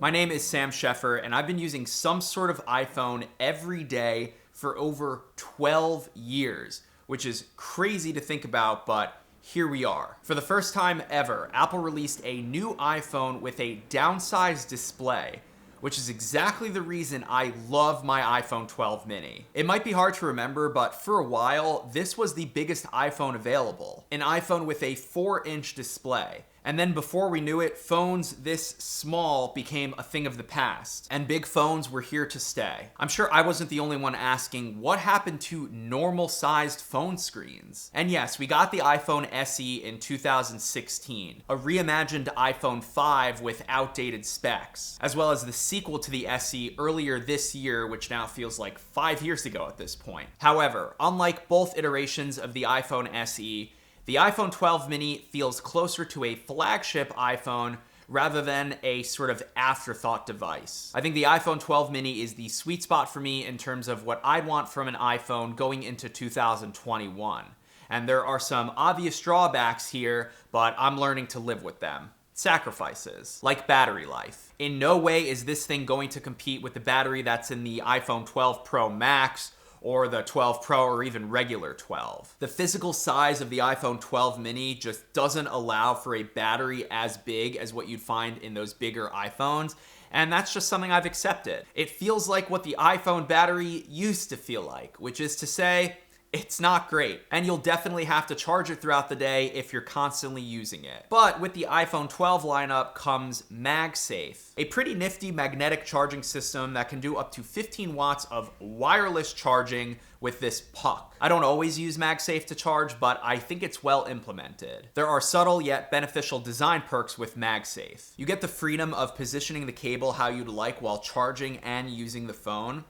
My name is Sam Sheffer, and I've been using some sort of iPhone every day for over 12 years, which is crazy to think about, but here we are. For the first time ever, Apple released a new iPhone with a downsized display, which is exactly the reason I love my iPhone 12 mini. It might be hard to remember, but for a while, this was the biggest iPhone available. An iPhone with a 4-inch display. And then before we knew it, phones this small became a thing of the past, and big phones were here to stay. I'm sure I wasn't the only one asking what happened to normal-sized phone screens. And yes, we got the iPhone SE in 2016, a reimagined iPhone 5 with outdated specs, as well as the sequel to the SE earlier this year, which now feels like 5 years ago at this point. However, unlike both iterations of the iPhone SE, the iPhone 12 mini feels closer to a flagship iPhone rather than a sort of afterthought device. I think the iPhone 12 mini is the sweet spot for me in terms of what I'd want from an iPhone going into 2021. And there are some obvious drawbacks here, but I'm learning to live with them. Sacrifices, like battery life. In no way is this thing going to compete with the battery that's in the iPhone 12 Pro Max or the 12 Pro or even regular 12. The physical size of the iPhone 12 mini just doesn't allow for a battery as big as what you'd find in those bigger iPhones, and that's just something I've accepted. It feels like what the iPhone battery used to feel like, which is to say, it's not great, and you'll definitely have to charge it throughout the day if you're constantly using it. But with the iPhone 12 lineup comes Magsafe, a pretty nifty magnetic charging system that can do up to 15 watts of wireless charging with this puck. I don't always use Magsafe to charge, but I think it's well implemented. There are subtle yet beneficial design perks with Magsafe. You get the freedom of positioning the cable how you'd like while charging and using the phone.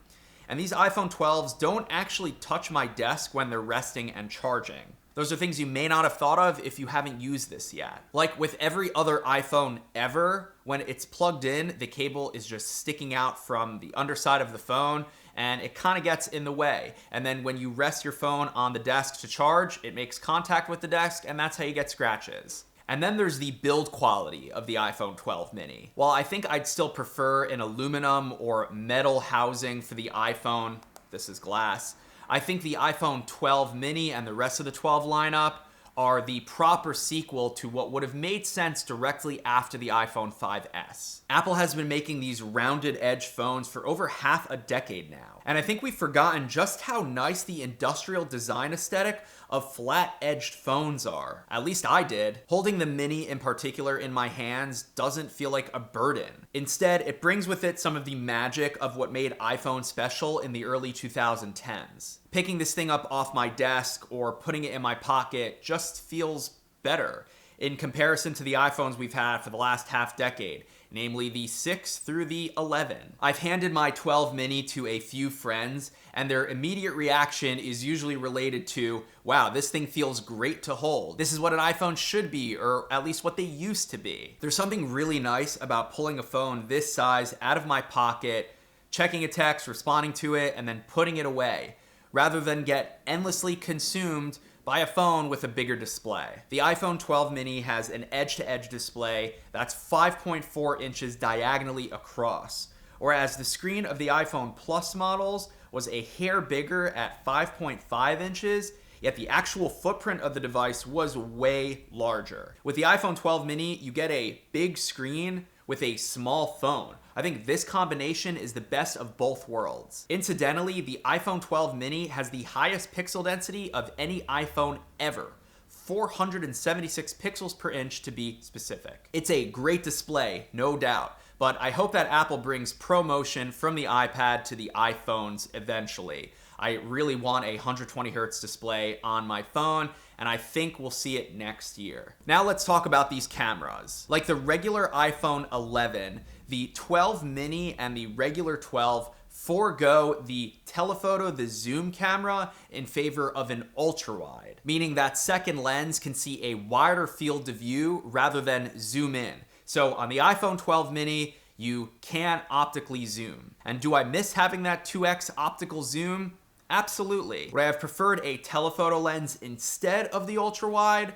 And these iPhone 12s don't actually touch my desk when they're resting and charging. Those are things you may not have thought of if you haven't used this yet. Like with every other iPhone ever, when it's plugged in, the cable is just sticking out from the underside of the phone, and it kind of gets in the way. And then when you rest your phone on the desk to charge, it makes contact with the desk, and that's how you get scratches. And then there's the build quality of the iPhone 12 mini. While I think I'd still prefer an aluminum or metal housing for the iPhone, this is glass, I think the iPhone 12 mini and the rest of the 12 lineup are the proper sequel to what would have made sense directly after the iPhone 5S. Apple has been making these rounded edge phones for over half a decade now. And I think we've forgotten just how nice the industrial design aesthetic of flat-edged phones are. At least I did. Holding the mini in particular in my hands doesn't feel like a burden. Instead, it brings with it some of the magic of what made iPhone special in the early 2010s. Picking this thing up off my desk or putting it in my pocket just feels better in comparison to the iPhones we've had for the last half decade, namely the 6 through the 11. I've handed my 12 mini to a few friends, and their immediate reaction is usually related to, wow, this thing feels great to hold. This is what an iPhone should be, or at least what they used to be. There's something really nice about pulling a phone this size out of my pocket, checking a text, responding to it, and then putting it away, rather than get endlessly consumed by a phone with a bigger display. The iPhone 12 mini has an edge-to-edge display that's 5.4 inches diagonally across, whereas the screen of the iPhone Plus models was a hair bigger at 5.5 inches, yet the actual footprint of the device was way larger. With the iPhone 12 mini, you get a big screen with a small phone. I think this combination is the best of both worlds. Incidentally, the iPhone 12 mini has the highest pixel density of any iPhone ever. 476 pixels per inch to be specific. It's a great display, no doubt, but I hope that Apple brings ProMotion from the iPad to the iPhones eventually. I really want a 120 Hz display on my phone, and I think we'll see it next year. Now let's talk about these cameras. Like the regular iPhone 11, the 12 mini and the regular 12 forego the telephoto, the zoom camera, in favor of an ultra-wide, meaning that second lens can see a wider field of view rather than zoom in. So on the iPhone 12 mini, you can optically zoom. And do I miss having that 2x optical zoom? Absolutely. Would I have preferred a telephoto lens instead of the ultra-wide?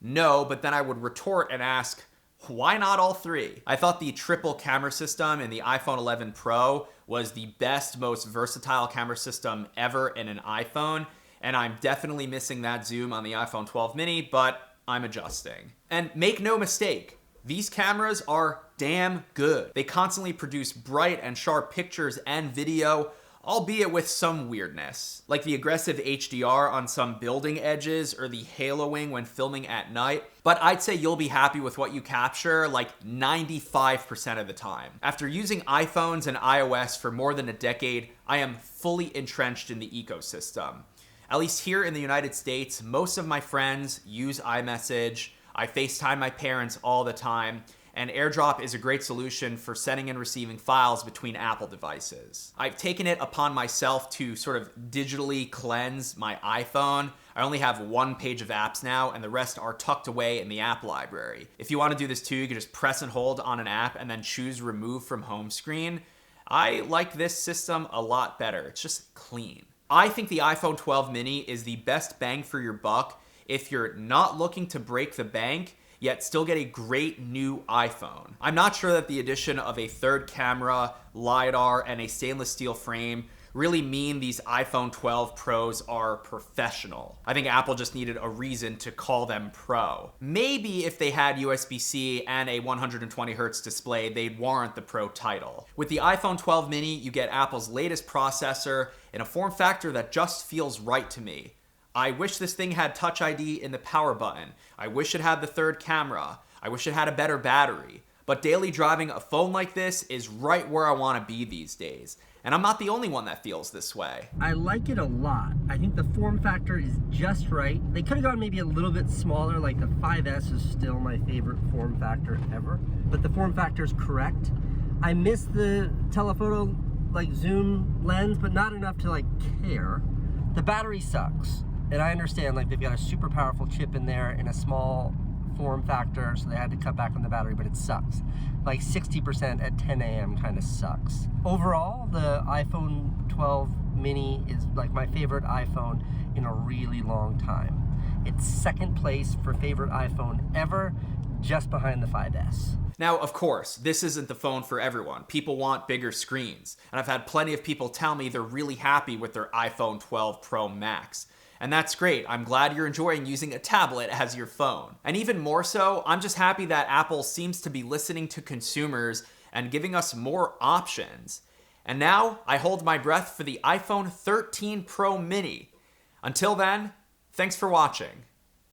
No, but then I would retort and ask, Why not all three? I thought the triple camera system in the iPhone 11 Pro was the best, most versatile camera system ever in an iPhone, and I'm definitely missing that zoom on the iPhone 12 mini, but I'm adjusting. And make no mistake, these cameras are damn good. They constantly produce bright and sharp pictures and video, albeit with some weirdness, like the aggressive HDR on some building edges or the haloing when filming at night. But I'd say you'll be happy with what you capture like 95% of the time. After using iPhones and iOS for more than a decade, I am fully entrenched in the ecosystem. At least here in the United States, most of my friends use iMessage. I FaceTime my parents all the time, and AirDrop is a great solution for sending and receiving files between Apple devices. I've taken it upon myself to sort of digitally cleanse my iPhone. I only have one page of apps now, and the rest are tucked away in the app library. If you want to do this too, you can just press and hold on an app and then choose remove from home screen. I like this system a lot better. It's just clean. I think the iPhone 12 mini is the best bang for your buck if you're not looking to break the bank, yet still get a great new iPhone. I'm not sure that the addition of a third camera, LiDAR, and a stainless steel frame really mean these iPhone 12 Pros are professional. I think Apple just needed a reason to call them Pro. Maybe if they had USB-C and a 120Hz display, they'd warrant the Pro title. With the iPhone 12 mini, you get Apple's latest processor in a form factor that just feels right to me. I wish this thing had Touch ID in the power button. I wish it had the third camera. I wish it had a better battery. But daily driving a phone like this is right where I want to be these days. And I'm not the only one that feels this way. I like it a lot. I think the form factor is just right. They could have gone maybe a little bit smaller, like the 5S is still my favorite form factor ever. But the form factor is correct. I miss the telephoto like zoom lens, but not enough to like care. The battery sucks. And I understand like they've got a super powerful chip in there in a small form factor, so they had to cut back on the battery, but it sucks. Like 60% at 10 a.m. kind of sucks. Overall, the iPhone 12 mini is like my favorite iPhone in a really long time. It's second place for favorite iPhone ever, just behind the 5S. Now, of course, this isn't the phone for everyone. People want bigger screens. And I've had plenty of people tell me they're really happy with their iPhone 12 Pro Max. And that's great. I'm glad you're enjoying using a tablet as your phone. And even more so, I'm just happy that Apple seems to be listening to consumers and giving us more options. And now, I hold my breath for the iPhone 13 Pro Mini. Until then, thanks for watching.